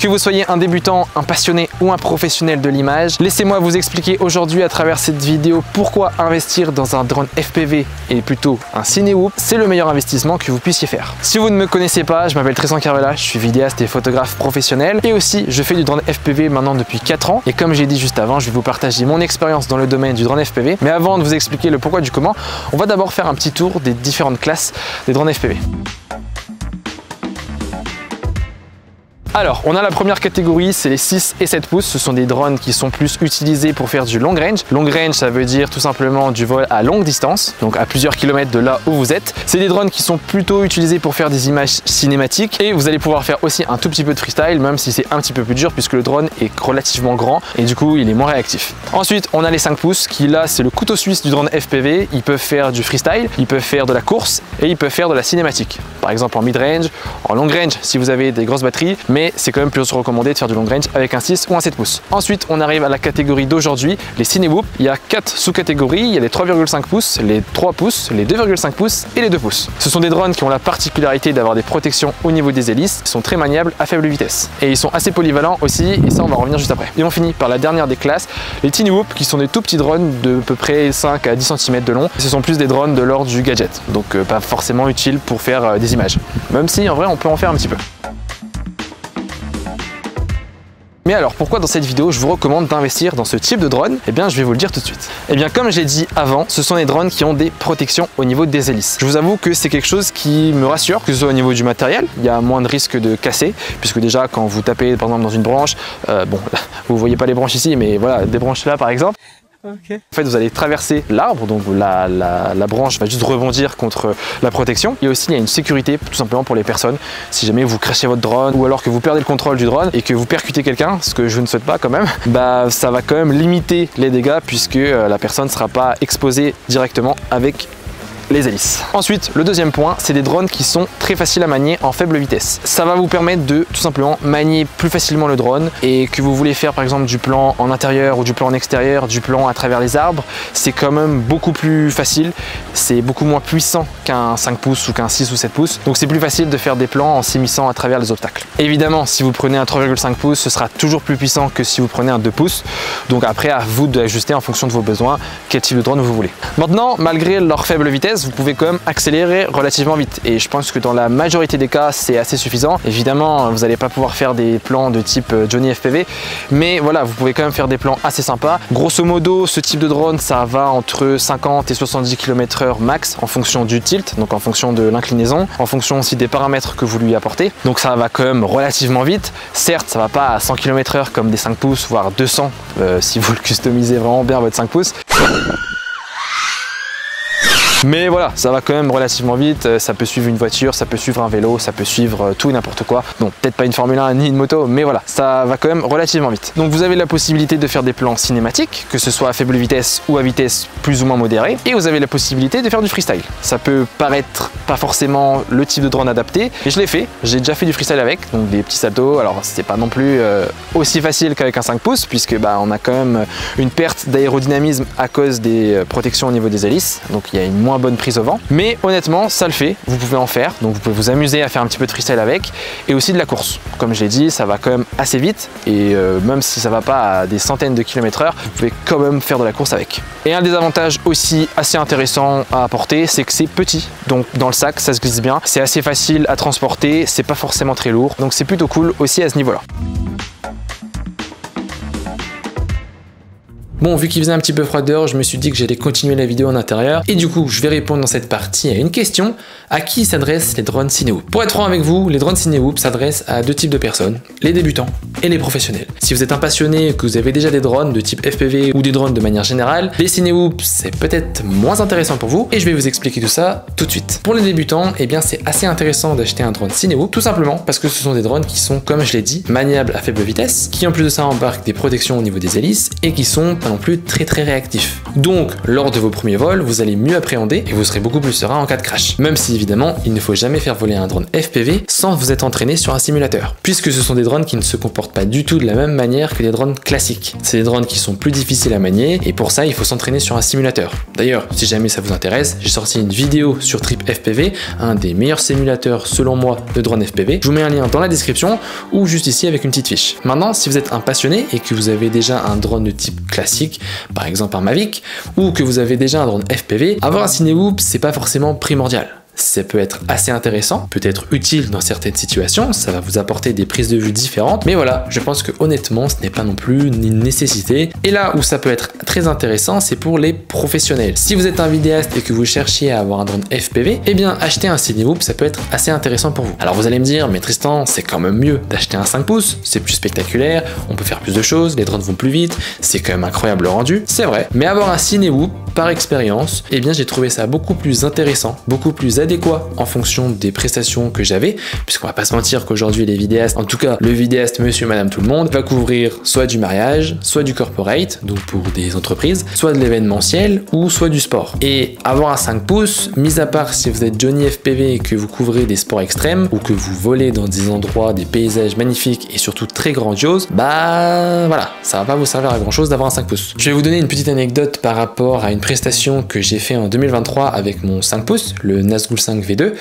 Que vous soyez un débutant, un passionné ou un professionnel de l'image, laissez-moi vous expliquer aujourd'hui à travers cette vidéo pourquoi investir dans un drone FPV et plutôt un Cinewoop, c'est le meilleur investissement que vous puissiez faire. Si vous ne me connaissez pas, je m'appelle Tristan Carvela, je suis vidéaste et photographe professionnel et aussi je fais du drone FPV maintenant depuis 4 ans et comme j'ai dit juste avant, je vais vous partager mon expérience dans le domaine du drone FPV. Mais avant de vous expliquer le pourquoi du comment, on va d'abord faire un petit tour des différentes classes des drones FPV. Alors, on a la première catégorie, c'est les 6 et 7 pouces. Ce sont des drones qui sont plus utilisés pour faire du long range. Long range, ça veut dire tout simplement du vol à longue distance, donc à plusieurs kilomètres de là où vous êtes. C'est des drones qui sont plutôt utilisés pour faire des images cinématiques et vous allez pouvoir faire aussi un tout petit peu de freestyle, même si c'est un petit peu plus dur puisque le drone est relativement grand et du coup, il est moins réactif. Ensuite, on a les 5 pouces qui là, c'est le couteau suisse du drone FPV. Ils peuvent faire du freestyle, ils peuvent faire de la course et ils peuvent faire de la cinématique. Par exemple en mid-range, en long range si vous avez des grosses batteries, mais c'est quand même plus recommandé de faire du long range avec un 6 ou un 7 pouces. Ensuite, on arrive à la catégorie d'aujourd'hui, les Cinewoop. Il y a 4 sous-catégories, il y a les 3,5 pouces, les 3 pouces, les 2,5 pouces et les 2 pouces. Ce sont des drones qui ont la particularité d'avoir des protections au niveau des hélices, ils sont très maniables à faible vitesse. Et ils sont assez polyvalents aussi, et ça on va revenir juste après. Et on finit par la dernière des classes, les Cinewoop, qui sont des tout petits drones de peu près 5 à 10 cm de long. Ce sont plus des drones de l'ordre du gadget, donc pas forcément utiles pour faire des images. Même si en vrai on peut en faire un petit peu. Mais alors pourquoi dans cette vidéo je vous recommande d'investir dans ce type de drone? Eh bien je vais vous le dire tout de suite. Eh bien comme j'ai dit avant, ce sont des drones qui ont des protections au niveau des hélices. Je vous avoue que c'est quelque chose qui me rassure, que ce soit au niveau du matériel, il y a moins de risque de casser, puisque déjà quand vous tapez par exemple dans une branche, bon vous voyez pas les branches ici, mais voilà des branches là par exemple. Okay. En fait, vous allez traverser l'arbre, donc la branche va juste rebondir contre la protection. Et aussi, il y a une sécurité tout simplement pour les personnes. Si jamais vous crashez votre drone ou alors que vous perdez le contrôle du drone et que vous percutez quelqu'un, ce que je ne souhaite pas quand même, bah ça va quand même limiter les dégâts puisque la personne ne sera pas exposée directement avec les hélices. Ensuite, le deuxième point, c'est des drones qui sont très faciles à manier en faible vitesse. Ça va vous permettre de tout simplement manier plus facilement le drone et que vous voulez faire par exemple du plan en intérieur ou du plan en extérieur, du plan à travers les arbres, c'est quand même beaucoup plus facile. C'est beaucoup moins puissant qu'un 5 pouces ou qu'un 6 ou 7 pouces. Donc c'est plus facile de faire des plans en s'immisçant à travers les obstacles. Évidemment, si vous prenez un 3,5 pouces, ce sera toujours plus puissant que si vous prenez un 2 pouces. Donc après, à vous d'ajuster en fonction de vos besoins, quel type de drone vous voulez. Maintenant, malgré leur faible vitesse, vous pouvez quand même accélérer relativement vite et je pense que dans la majorité des cas c'est assez suffisant. Évidemment vous n'allez pas pouvoir faire des plans de type Johnny FPV, mais voilà, vous pouvez quand même faire des plans assez sympas. Grosso modo, ce type de drone ça va entre 50 et 70 km/h max en fonction du tilt, donc en fonction de l'inclinaison, en fonction aussi des paramètres que vous lui apportez, donc ça va quand même relativement vite. Certes ça va pas à 100 km/h comme des 5 pouces voire 200 si vous le customisez vraiment bien votre 5 pouces. Mais voilà, ça va quand même relativement vite, ça peut suivre une voiture, ça peut suivre un vélo, ça peut suivre tout et n'importe quoi. Bon, peut-être pas une Formule 1 ni une moto, mais voilà, ça va quand même relativement vite. Donc vous avez la possibilité de faire des plans cinématiques, que ce soit à faible vitesse ou à vitesse plus ou moins modérée, et vous avez la possibilité de faire du freestyle. Ça peut paraître pas forcément le type de drone adapté, mais je l'ai fait, j'ai déjà fait du freestyle avec, donc des petits saltos. Alors c'est pas non plus aussi facile qu'avec un 5 pouces, puisque bah, on a quand même une perte d'aérodynamisme à cause des protections au niveau des hélices, donc il y a une moins bonne prise au vent, mais honnêtement ça le fait, vous pouvez en faire, donc vous pouvez vous amuser à faire un petit peu de freestyle avec et aussi de la course. Comme je l'ai dit, ça va quand même assez vite et même si ça va pas à des centaines de kilomètres/heure, vous pouvez quand même faire de la course avec. Et un des avantages aussi assez intéressant à apporter, c'est que c'est petit, donc dans le sac ça se glisse bien, c'est assez facile à transporter, c'est pas forcément très lourd, donc c'est plutôt cool aussi à ce niveau là. Bon, vu qu'il faisait un petit peu froid dehors, je me suis dit que j'allais continuer la vidéo en intérieur. Et du coup, je vais répondre dans cette partie à une question. À qui s'adressent les drones Cinewoop? Pour être franc avec vous, les drones Cinewoop s'adressent à deux types de personnes, les débutants et les professionnels. Si vous êtes un passionné et que vous avez déjà des drones de type FPV ou des drones de manière générale, les Cinewoop c'est peut-être moins intéressant pour vous et je vais vous expliquer tout ça tout de suite. Pour les débutants, eh bien c'est assez intéressant d'acheter un drone Cinewoop, tout simplement parce que ce sont des drones qui sont, comme je l'ai dit, maniables à faible vitesse, qui en plus de ça embarquent des protections au niveau des hélices et qui sont pas non plus très réactif. Donc lors de vos premiers vols, vous allez mieux appréhender et vous serez beaucoup plus serein en cas de crash. Même si évidemment, il ne faut jamais faire voler un drone FPV sans vous être entraîné sur un simulateur, puisque ce sont des drones qui ne se comportent pas du tout de la même manière que les drones classiques. C'est des drones qui sont plus difficiles à manier et pour ça, il faut s'entraîner sur un simulateur. D'ailleurs, si jamais ça vous intéresse, j'ai sorti une vidéo sur Trip FPV, un des meilleurs simulateurs selon moi de drone FPV. Je vous mets un lien dans la description ou juste ici avec une petite fiche. Maintenant, si vous êtes un passionné et que vous avez déjà un drone de type classique, par exemple un Mavic, ou que vous avez déjà un drone FPV, avoir un Cinewoop, c'est pas forcément primordial. Ça peut être assez intéressant, peut être utile dans certaines situations, ça va vous apporter des prises de vue différentes, mais voilà, je pense que honnêtement, ce n'est pas non plus une nécessité. Et là où ça peut être très intéressant, c'est pour les professionnels. Si vous êtes un vidéaste et que vous cherchiez à avoir un drone FPV, eh bien acheter un Cinewoop, ça peut être assez intéressant pour vous. Alors vous allez me dire, mais Tristan, c'est quand même mieux d'acheter un 5 pouces, c'est plus spectaculaire, on peut faire plus de choses, les drones vont plus vite, c'est quand même incroyable le rendu, c'est vrai. Mais avoir un Cinewoop, par expérience, eh bien j'ai trouvé ça beaucoup plus intéressant, beaucoup plus adéquat en fonction des prestations que j'avais, puisqu'on va pas se mentir qu'aujourd'hui les vidéastes, en tout cas le vidéaste monsieur madame tout le monde, va couvrir soit du mariage, soit du corporate, donc pour des entreprises, soit de l'événementiel ou soit du sport. Et avoir un 5 pouces, mis à part si vous êtes Johnny FPV et que vous couvrez des sports extrêmes ou que vous volez dans des endroits, des paysages magnifiques et surtout très grandioses, bah voilà, ça va pas vous servir à grand chose d'avoir un 5 pouces. Je vais vous donner une petite anecdote par rapport à une prestation que j'ai fait en 2023 avec mon 5 pouces, le Nazgul 5 V2.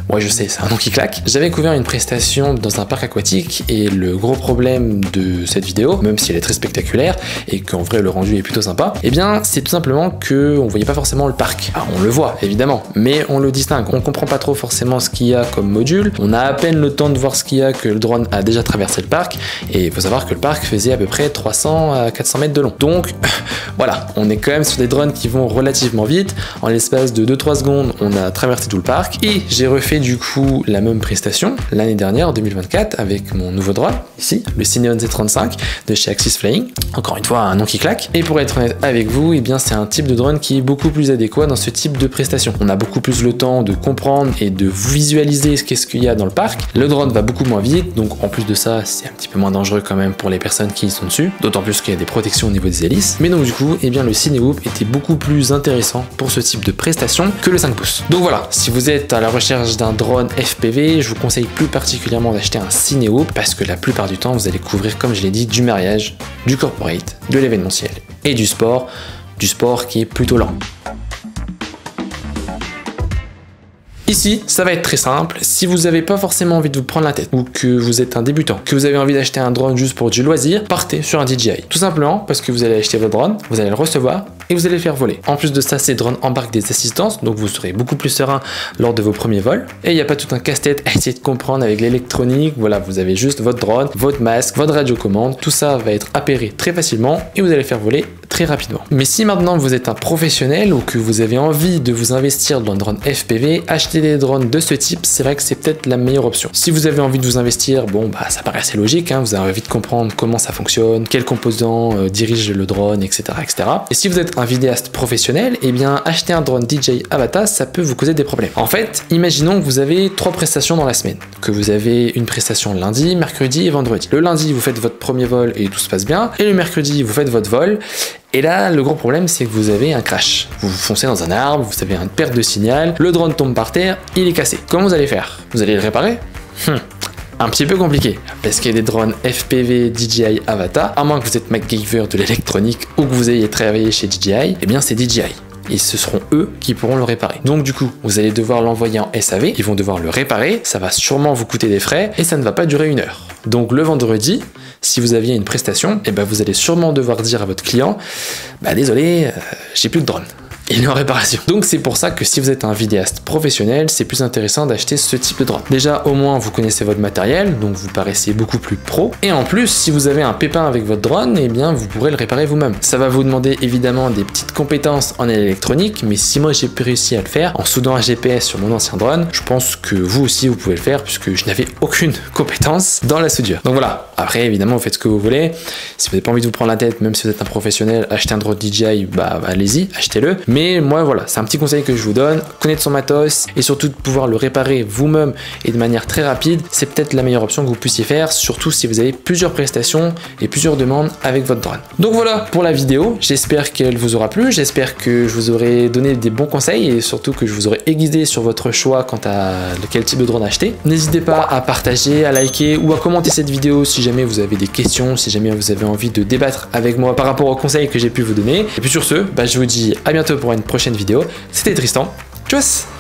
Ouais, je sais, c'est un nom qui claque. J'avais couvert une prestation dans un parc aquatique et le gros problème de cette vidéo, même si elle est très spectaculaire et qu'en vrai le rendu est plutôt sympa, eh bien c'est tout simplement que on voyait pas forcément le parc. Alors, on le voit évidemment, mais on le distingue. On comprend pas trop forcément ce qu'il y a comme module. On a à peine le temps de voir ce qu'il y a que le drone a déjà traversé le parc et il faut savoir que le parc faisait à peu près 300 à 400 mètres de long. Donc voilà, on est quand même sur des drones qui vont relativement vite. En l'espace de 2-3 secondes, on a traversé tout le parc et j'ai refait du coup la même prestation l'année dernière en 2024 avec mon nouveau drone ici, le Cineon Z35 de chez Axis Flying. Encore une fois, un nom qui claque. Et pour être honnête avec vous, eh bien c'est un type de drone qui est beaucoup plus adéquat dans ce type de prestation. On a beaucoup plus le temps de comprendre et de visualiser qu'est-ce qu'il y a dans le parc. Le drone va beaucoup moins vite, donc en plus de ça, c'est un petit peu moins dangereux quand même pour les personnes qui y sont dessus, d'autant plus qu'il y a des protections au niveau des hélices. Mais donc du coup, eh bien le Cinewoop était beaucoup plus intéressant pour ce type de prestation que le 5 pouces. Donc voilà, si vous êtes à la recherche d'un drone FPV, je vous conseille plus particulièrement d'acheter un Cinewoop parce que la plupart du temps, vous allez couvrir, comme je l'ai dit, du mariage, du corporate, de l'événementiel et du sport qui est plutôt lent. Ici, ça va être très simple. Si vous n'avez pas forcément envie de vous prendre la tête ou que vous êtes un débutant, que vous avez envie d'acheter un drone juste pour du loisir, partez sur un DJI. Tout simplement parce que vous allez acheter votre drone, vous allez le recevoir et vous allez le faire voler. En plus de ça, ces drones embarquent des assistances, donc vous serez beaucoup plus serein lors de vos premiers vols. Et il n'y a pas tout un casse-tête à essayer de comprendre avec l'électronique. Voilà, vous avez juste votre drone, votre masque, votre radiocommande. Tout ça va être appairé très facilement et vous allez faire voler très rapidement. Mais si maintenant vous êtes un professionnel ou que vous avez envie de vous investir dans un drone FPV, acheter des drones de ce type, c'est vrai que c'est peut-être la meilleure option. Si vous avez envie de vous investir, bon bah ça paraît assez logique, hein, vous avez envie de comprendre comment ça fonctionne, quels composants dirigent le drone, etc., etc. Et si vous êtes un vidéaste professionnel, eh bien acheter un drone DJI Avata, ça peut vous causer des problèmes. En fait, imaginons que vous avez 3 prestations dans la semaine, que vous avez une prestation lundi, mercredi et vendredi. Le lundi, vous faites votre premier vol et tout se passe bien, et le mercredi, vous faites votre vol. Et là, le gros problème, c'est que vous avez un crash. Vous foncez dans un arbre, vous avez une perte de signal, le drone tombe par terre, il est cassé. Comment vous allez faire? Vous allez le réparer? Un petit peu compliqué, parce qu'il y a des drones FPV DJI Avata, à moins que vous êtes MacGyver de l'électronique ou que vous ayez travaillé chez DJI, eh bien c'est DJI. Et ce seront eux qui pourront le réparer. Donc du coup, vous allez devoir l'envoyer en SAV, ils vont devoir le réparer, ça va sûrement vous coûter des frais, et ça ne va pas durer 1 heure. Donc le vendredi, si vous aviez une prestation, eh ben, vous allez sûrement devoir dire à votre client, bah désolé, j'ai plus de drone. Il est en réparation. Donc c'est pour ça que si vous êtes un vidéaste professionnel, c'est plus intéressant d'acheter ce type de drone. Déjà, au moins, vous connaissez votre matériel, donc vous paraissez beaucoup plus pro. Et en plus, si vous avez un pépin avec votre drone, eh bien, vous pourrez le réparer vous-même. Ça va vous demander évidemment des petites compétences en électronique, mais si moi j'ai réussi à le faire en soudant un GPS sur mon ancien drone, je pense que vous aussi vous pouvez le faire puisque je n'avais aucune compétence dans la soudure. Donc voilà. Après, évidemment, vous faites ce que vous voulez. Si vous n'avez pas envie de vous prendre la tête, même si vous êtes un professionnel, achetez un drone DJI, bah allez-y, achetez-le. Mais moi voilà, c'est un petit conseil que je vous donne, connaître son matos et surtout de pouvoir le réparer vous-même et de manière très rapide, c'est peut-être la meilleure option que vous puissiez faire, surtout si vous avez plusieurs prestations et plusieurs demandes avec votre drone. Donc voilà pour la vidéo, j'espère qu'elle vous aura plu, j'espère que je vous aurai donné des bons conseils et surtout que je vous aurai aiguisé sur votre choix quant à quel type de drone acheter. N'hésitez pas à partager, à liker ou à commenter cette vidéo si jamais vous avez des questions, si jamais vous avez envie de débattre avec moi par rapport aux conseils que j'ai pu vous donner. Et puis sur ce, je vous dis à bientôt pour une prochaine vidéo. C'était Tristan, tchuss!